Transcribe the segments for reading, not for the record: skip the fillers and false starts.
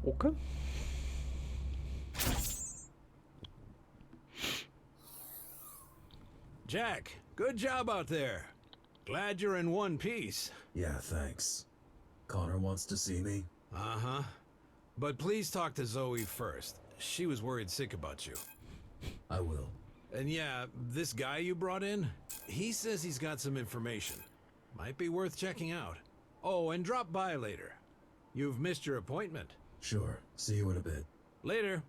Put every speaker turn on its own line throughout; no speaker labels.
Okay.
Jack, good job out there. Glad you're in one piece.
Yeah, thanks. Connor wants to see me?
Uh-huh. But please talk to Zoe first. She was worried sick about you.
I will.
And yeah, this guy you brought in, he says he's got some information. Might be worth checking out. Oh, and drop by later. You've missed your appointment.
Sure. See you in a bit.
Later.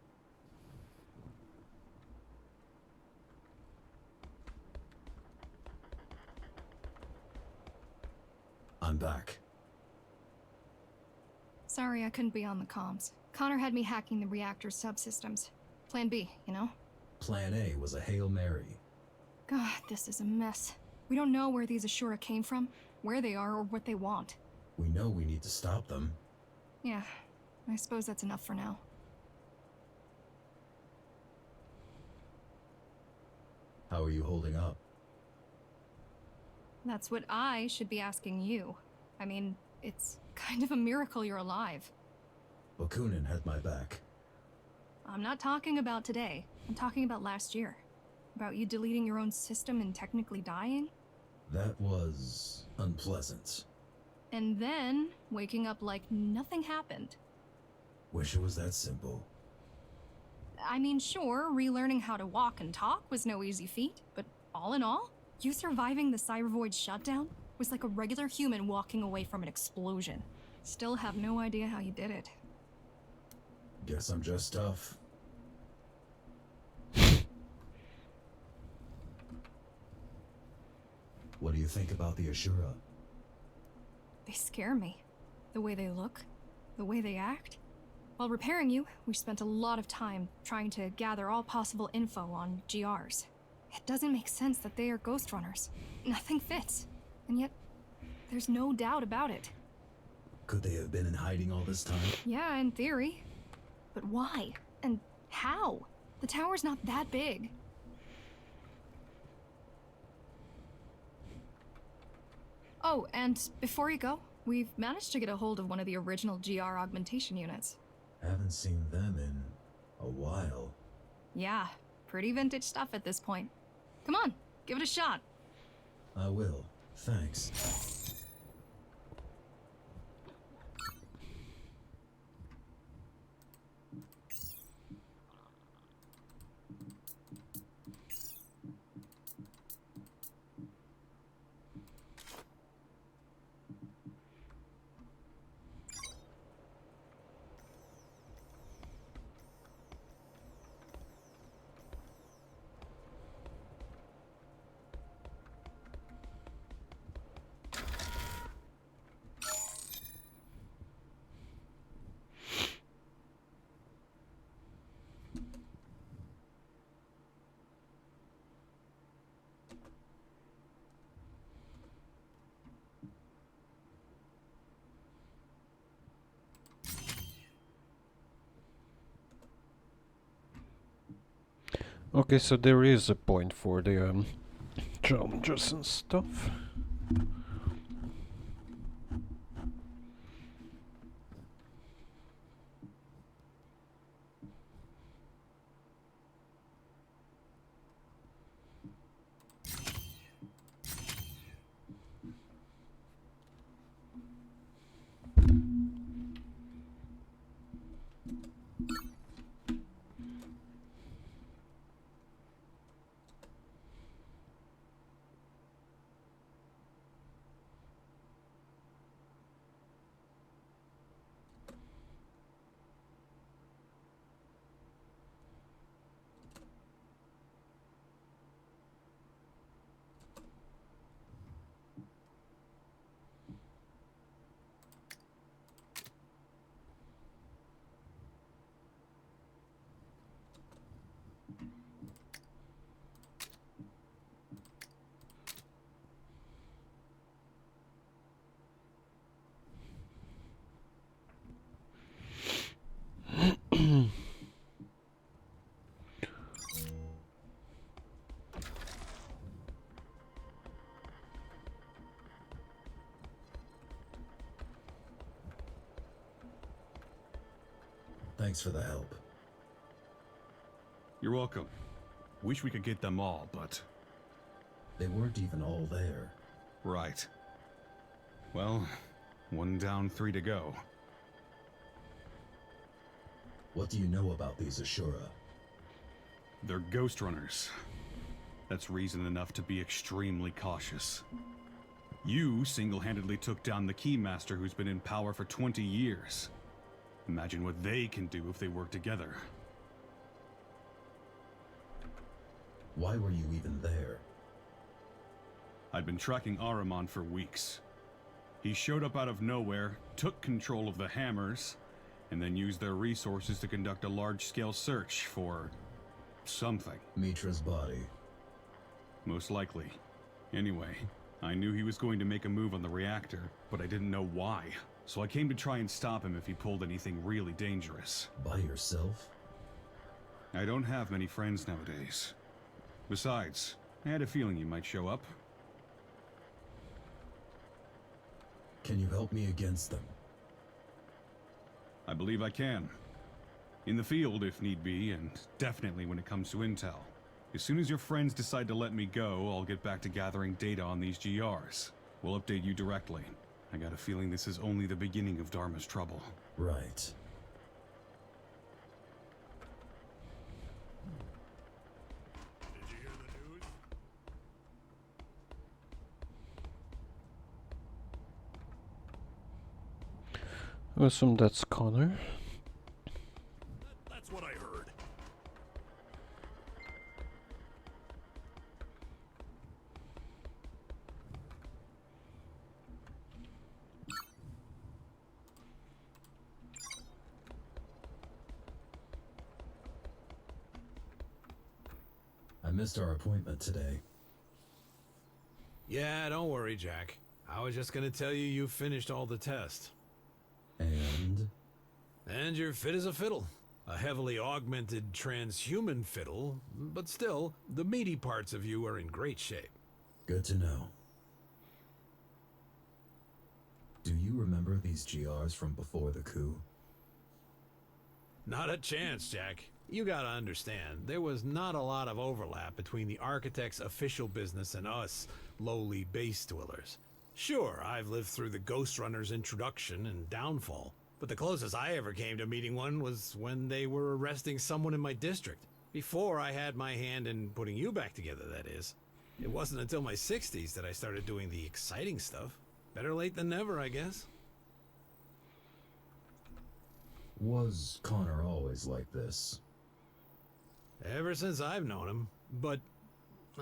I'm back.
Sorry I couldn't be on the comms. Connor had me hacking the reactor subsystems. Plan B, you know?
Plan A was a Hail Mary.
God, this is a mess. We don't know where these Ashura came from, where they are, or what they want.
We know we need to stop them.
Yeah, I suppose that's enough for now.
How are you holding up?
That's what I should be asking you. I mean, it's kind of a miracle you're alive.
Bakunin had my back.
I'm not talking about today. I'm talking about last year. About you deleting your own system and technically dying.
That was unpleasant.
And then waking up like nothing happened.
Wish it was that simple.
I mean, sure, relearning how to walk and talk was no easy feat, but all in all, you surviving the Cybervoid shutdown was like a regular human walking away from an explosion. Still have no idea how you did it.
Guess I'm just tough. What do you think about the Ashura?
They scare me. The way they look, the way they act. While repairing you, we spent a lot of time trying to gather all possible info on GRs. It doesn't make sense that they are Ghostrunners. Nothing fits. And yet, there's no doubt about it.
Could they have been in hiding all this time?
Yeah, in theory. But why? And how? The tower's not that big. Oh, and before you go, we've managed to get a hold of one of the original GR augmentation units.
Haven't seen them in a while.
Yeah, pretty vintage stuff at this point. Come on, give it a shot.
I will. Thanks.
Okay, so there is a point for the challenges and stuff.
Thanks for the help.
You're welcome. Wish we could get them all, but...
They weren't even all there.
Right. Well, 1 down, 3 to go.
What do you know about these Ashura?
They're Ghostrunners. That's reason enough to be extremely cautious. You single-handedly took down the Keymaster who's been in power for 20 years. Imagine what they can do if they work together.
Why were you even there?
I'd been tracking Ahriman for weeks. He showed up out of nowhere, took control of the Hammers, and then used their resources to conduct a large-scale search for... something.
Mitra's body.
Most likely. Anyway, I knew he was going to make a move on the reactor, but I didn't know why. So I came to try and stop him if he pulled anything really dangerous.
By yourself?
I don't have many friends nowadays. Besides, I had a feeling you might show up.
Can you help me against them?
I believe I can. In the field, if need be, and definitely when it comes to intel. As soon as your friends decide to let me go, I'll get back to gathering data on these GRs. We'll update you directly. I got a feeling this is only the beginning of Dharma's trouble.
Right.
Did you hear the news?
I assume that's Connor.
That's what I heard.
I missed our appointment today.
Yeah, don't worry, Jack. I was just gonna tell you finished all the tests.
And?
And you're fit as a fiddle. A heavily augmented transhuman fiddle, but still, the meaty parts of you are in great shape.
Good to know. Do you remember these GRs from before the coup?
Not a chance, Jack. You gotta understand, there was not a lot of overlap between the Architect's official business and us, lowly base dwellers. Sure, I've lived through the Ghostrunner's introduction and downfall, but the closest I ever came to meeting one was when they were arresting someone in my district. Before I had my hand in putting you back together, that is. It wasn't until my 60s that I started doing the exciting stuff. Better late than never, I guess.
Was Connor always like this?
Ever since I've known him, but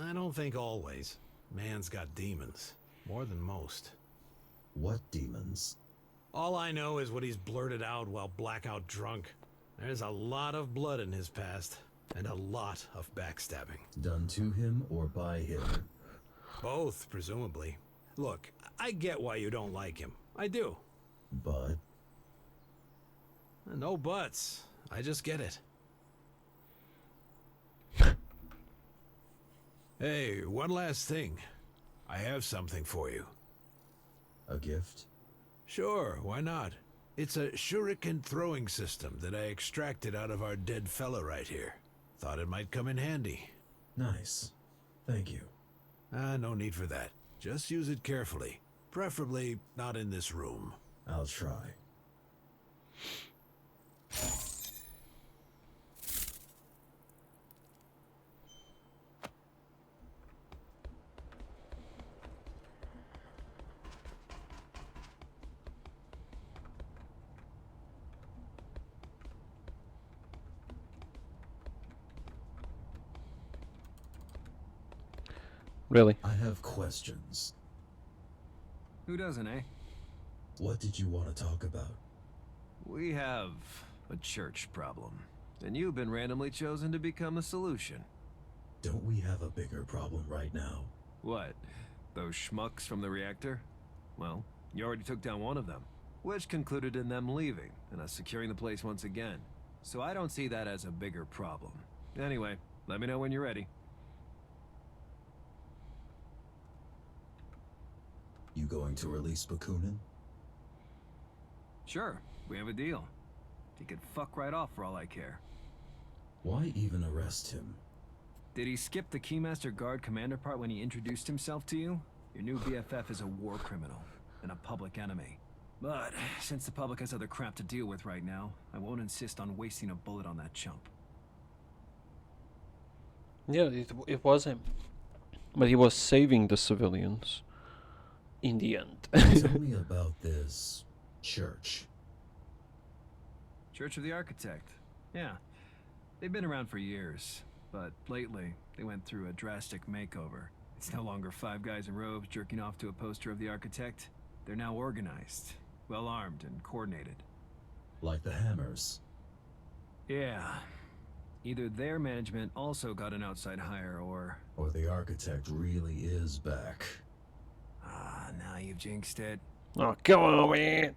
I don't think always. Man's got demons. More than most.
What demons?
All I know is what he's blurted out while blackout drunk. There's a lot of blood in his past, and a lot of backstabbing.
Done to him or by him?
Both, presumably. Look, I get why you don't like him. I do.
But?
No buts. I just get it. Hey, one last thing. I have something for you.
A gift?
Sure, why not? It's a shuriken throwing system that I extracted out of our dead fella right here. Thought it might come in handy.
Nice. Thank you.
No need for that. Just use it carefully. Preferably not in this room.
I'll try.
Really?
I have questions.
Who doesn't, eh?
What did you want to talk about?
We have a church problem, and you've been randomly chosen to become the solution.
Don't we have a bigger problem right now?
What? Those schmucks from the reactor? Well, you already took down one of them, which concluded in them leaving and us securing the place once again. So I don't see that as a bigger problem. Anyway, let me know when you're ready.
You going to release Bakunin?
Sure, we have a deal. He could fuck right off for all I care.
Why even arrest him?
Did he skip the Keymaster Guard commander part when he introduced himself to you? Your new BFF is a war criminal and a public enemy. But since the public has other crap to deal with right now, I won't insist on wasting a bullet on that chump.
Yeah, it was him. But he was saving the civilians. In the end.
Tell me about this church.
Church of the Architect. Yeah. They've been around for years, but lately they went through a drastic makeover. It's no longer 5 guys in robes jerking off to a poster of the Architect. They're now organized, well-armed, and coordinated.
Like the Hammers.
Yeah. Either their management also got an outside hire, or
the Architect really is back.
now you've jinxed it.
Oh, come on, man.